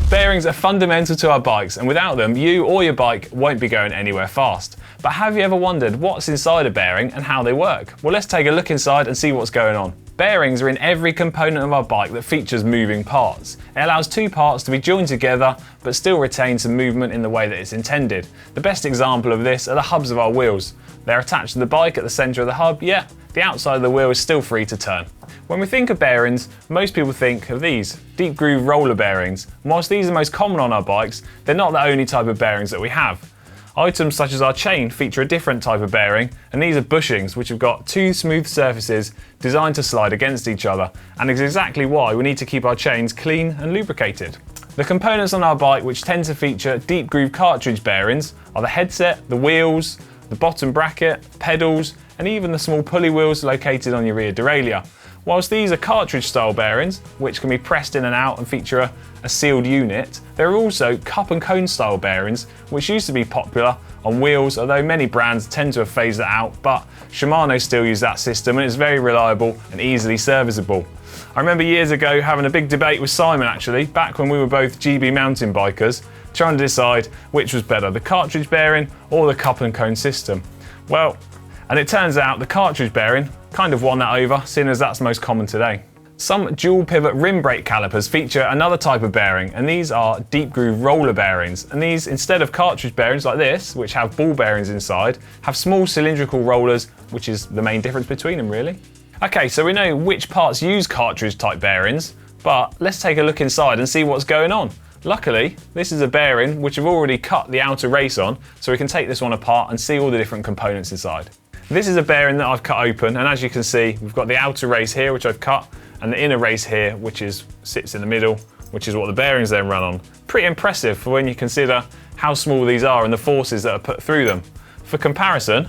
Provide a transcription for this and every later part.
Bearings are fundamental to our bikes, and without them, you or your bike won't be going anywhere fast. But have you ever wondered what's inside a bearing and how they work? Well, let's take a look inside and see what's going on. Bearings are in every component of our bike that features moving parts. It allows two parts to be joined together, but still retain some movement in the way that it's intended. The best example of this are the hubs of our wheels. They're attached to the bike at the centre of the hub, yet the outside of the wheel is still free to turn. When we think of bearings, most people think of these, deep groove roller bearings. And whilst these are most common on our bikes, they're not the only type of bearings that we have. Items such as our chain feature a different type of bearing, and these are bushings, which have got two smooth surfaces designed to slide against each other, and is exactly why we need to keep our chains clean and lubricated. The components on our bike which tend to feature deep groove cartridge bearings are the headset, the wheels, the bottom bracket, pedals, and even the small pulley wheels located on your rear derailleur. Whilst these are cartridge style bearings, which can be pressed in and out and feature a sealed unit, there are also cup and cone style bearings, which used to be popular on wheels, although many brands tend to have phased that out, but Shimano still use that system and it's very reliable and easily serviceable. I remember years ago having a big debate with Simon actually, back when we were both GB mountain bikers, trying to decide which was better, the cartridge bearing or the cup and cone system. Well, and it turns out the cartridge bearing kind of won that over, seeing as that's most common today. Some dual pivot rim brake calipers feature another type of bearing, and these are deep groove roller bearings. And these, instead of cartridge bearings like this, which have ball bearings inside, have small cylindrical rollers, which is the main difference between them really. Okay, so we know which parts use cartridge type bearings, but let's take a look inside and see what's going on. Luckily, this is a bearing which I've already cut the outer race on, so we can take this one apart and see all the different components inside. This is a bearing that I've cut open, and as you can see, we've got the outer race here, which I've cut, and the inner race here, which sits in the middle, which is what the bearings then run on. Pretty impressive for when you consider how small these are and the forces that are put through them. For comparison,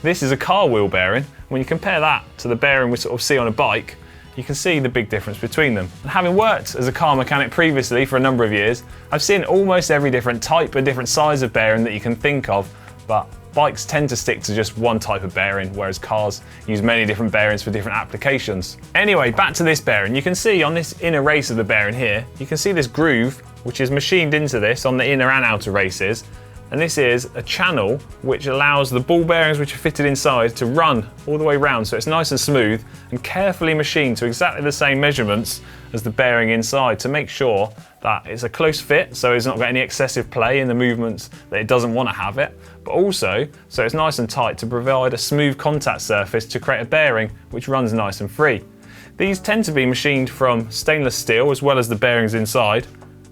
this is a car wheel bearing. When you compare that to the bearing we sort of see on a bike, you can see the big difference between them. And having worked as a car mechanic previously for a number of years, I've seen almost every different type and different size of bearing that you can think of, but bikes tend to stick to just one type of bearing, whereas cars use many different bearings for different applications. Anyway, back to this bearing. You can see on this inner race of the bearing here, you can see this groove, which is machined into this on the inner and outer races. And this is a channel which allows the ball bearings which are fitted inside to run all the way around, so it's nice and smooth and carefully machined to exactly the same measurements as the bearing inside to make sure that it's a close fit, so it's not got any excessive play in the movements that it doesn't want to have it, but also so it's nice and tight to provide a smooth contact surface to create a bearing which runs nice and free. These tend to be machined from stainless steel as well as the bearings inside,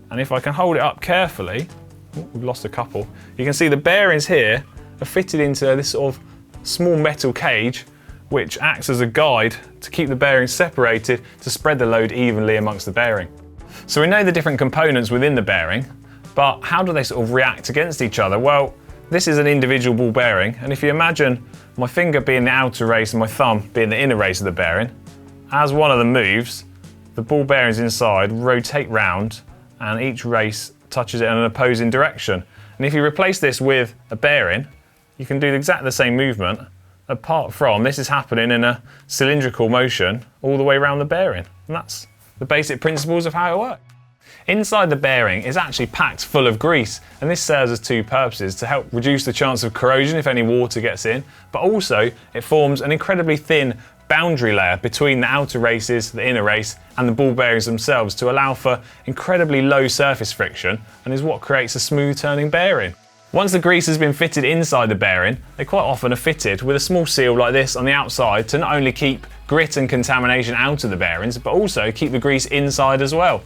and if I can hold it up carefully, we've lost a couple. You can see the bearings here are fitted into this sort of small metal cage which acts as a guide to keep the bearings separated to spread the load evenly amongst the bearing. So we know the different components within the bearing, but how do they sort of react against each other? Well, this is an individual ball bearing, and if you imagine my finger being the outer race and my thumb being the inner race of the bearing, as one of them moves, the ball bearings inside rotate round and each race touches it in an opposing direction. And if you replace this with a bearing, you can do exactly the same movement, apart from this is happening in a cylindrical motion all the way around the bearing. And that's the basic principles of how it works. Inside the bearing is actually packed full of grease, and this serves as two purposes: to help reduce the chance of corrosion if any water gets in, but also it forms an incredibly thin boundary layer between the outer races, the inner race, and the ball bearings themselves to allow for incredibly low surface friction, and is what creates a smooth turning bearing. Once the grease has been fitted inside the bearing, they quite often are fitted with a small seal like this on the outside to not only keep grit and contamination out of the bearings, but also keep the grease inside as well.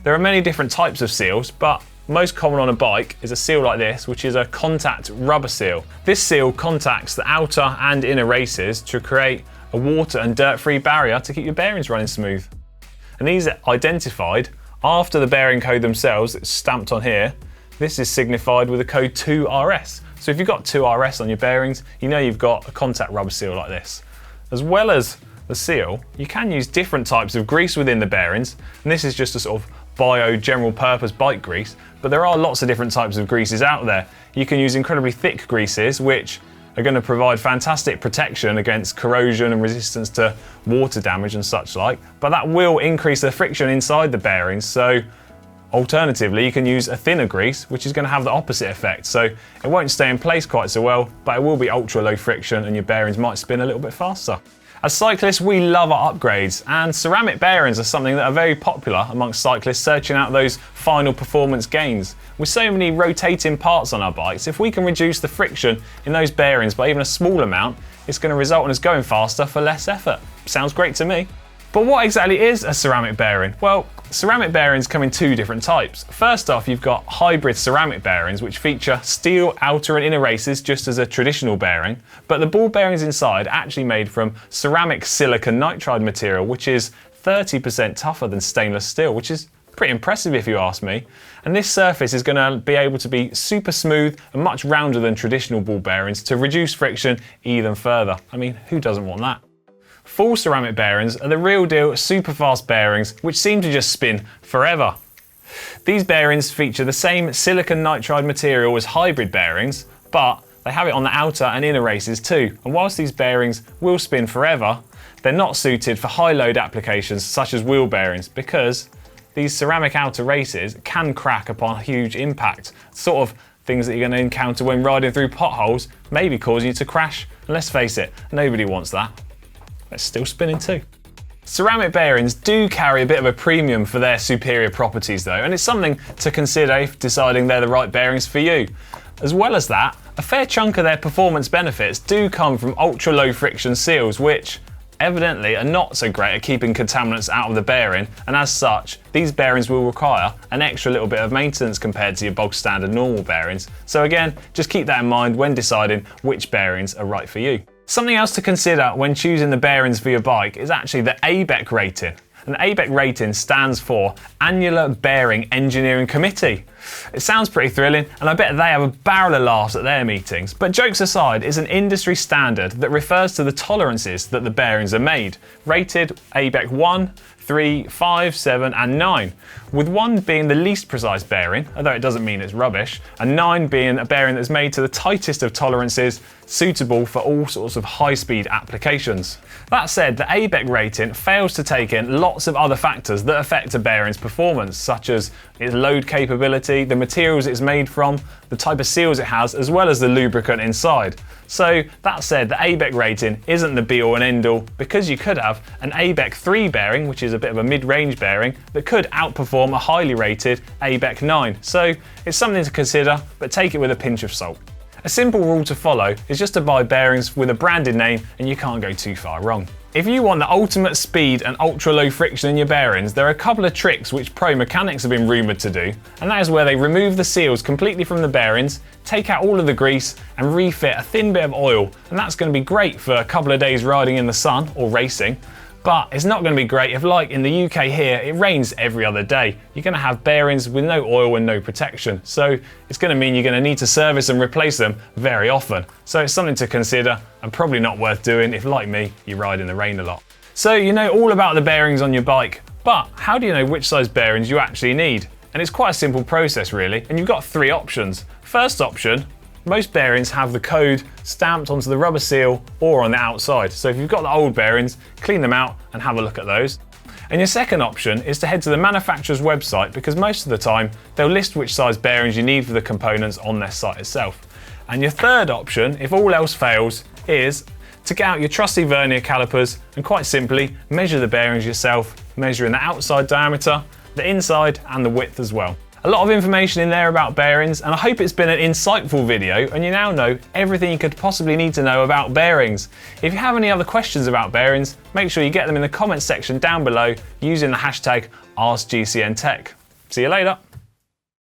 There are many different types of seals, but most common on a bike is a seal like this, which is a contact rubber seal. This seal contacts the outer and inner races to create a water and dirt-free barrier to keep your bearings running smooth. And these are identified after the bearing code themselves. It's stamped on here. This is signified with the code 2RS. So if you've got 2RS on your bearings, you know you've got a contact rubber seal like this. As well as the seal, you can use different types of grease within the bearings, and this is just a sort of bio general purpose bike grease, but there are lots of different types of greases out there. You can use incredibly thick greases which are going to provide fantastic protection against corrosion and resistance to water damage and such like, but that will increase the friction inside the bearings. So Alternatively, you can use a thinner grease, which is going to have the opposite effect. So it won't stay in place quite so well, but it will be ultra low friction and your bearings might spin a little bit faster. As cyclists, we love our upgrades, and ceramic bearings are something that are very popular amongst cyclists searching out those final performance gains. With so many rotating parts on our bikes, if we can reduce the friction in those bearings by even a small amount, it's going to result in us going faster for less effort. Sounds great to me. But what exactly is a ceramic bearing? Well, ceramic bearings come in two different types. First off, you've got hybrid ceramic bearings, which feature steel outer and inner races just as a traditional bearing, but the ball bearings inside are actually made from ceramic silicon nitride material, which is 30% tougher than stainless steel, which is pretty impressive if you ask me. And this surface is going to be able to be super smooth and much rounder than traditional ball bearings to reduce friction even further. I mean, who doesn't want that? Full ceramic bearings are the real deal super fast bearings which seem to just spin forever. These bearings feature the same silicon nitride material as hybrid bearings, but they have it on the outer and inner races too. And whilst these bearings will spin forever, they're not suited for high load applications such as wheel bearings because these ceramic outer races can crack upon huge impact. Sort of things that you're going to encounter when riding through potholes, maybe causing you to crash. And let's face it, nobody wants that. It's still spinning too. Ceramic bearings do carry a bit of a premium for their superior properties though, and it's something to consider if deciding they're the right bearings for you. As well as that, a fair chunk of their performance benefits do come from ultra low friction seals, which evidently are not so great at keeping contaminants out of the bearing, and as such, these bearings will require an extra little bit of maintenance compared to your bog standard normal bearings. So again, just keep that in mind when deciding which bearings are right for you. Something else to consider when choosing the bearings for your bike is actually the ABEC rating. An ABEC rating stands for Annular Bearing Engineering Committee. It sounds pretty thrilling, and I bet they have a barrel of laughs at their meetings. But jokes aside, it's an industry standard that refers to the tolerances that the bearings are made, rated ABEC 1, 3, 5, 7 and 9, with 1 being the least precise bearing, although it doesn't mean it's rubbish, and 9 being a bearing that's made to the tightest of tolerances, suitable for all sorts of high-speed applications. That said, the ABEC rating fails to take in lots of other factors that affect a bearing's performance, such as its load capability, the materials it's made from, the type of seals it has, as well as the lubricant inside. So that said, the ABEC rating isn't the be-all and end-all, because you could have an ABEC 3 bearing, which is a bit of a mid-range bearing, that could outperform a highly rated ABEC 9. So it's something to consider, but take it with a pinch of salt. A simple rule to follow is just to buy bearings with a branded name and you can't go too far wrong. If you want the ultimate speed and ultra low friction in your bearings, there are a couple of tricks which pro mechanics have been rumoured to do, and that is where they remove the seals completely from the bearings, take out all of the grease and refit a thin bit of oil, and that's going to be great for a couple of days riding in the sun or racing. But it's not going to be great if, like in the UK here, it rains every other day. You're going to have bearings with no oil and no protection. So it's going to mean you're going to need to service and replace them very often. So it's something to consider and probably not worth doing if, like me, you ride in the rain a lot. So you know all about the bearings on your bike, but how do you know which size bearings you actually need? And it's quite a simple process really, and you've got 3 options. First option, most bearings have the code stamped onto the rubber seal or on the outside. So if you've got the old bearings, clean them out and have a look at those. And your second option is to head to the manufacturer's website, because most of the time they'll list which size bearings you need for the components on their site itself. And your third option, if all else fails, is to get out your trusty vernier calipers and quite simply measure the bearings yourself, measuring the outside diameter, the inside and the width as well. A lot of information in there about bearings, and I hope it's been an insightful video and you now know everything you could possibly need to know about bearings. If you have any other questions about bearings, make sure you get them in the comments section down below using the hashtag AskGCNTech. See you later.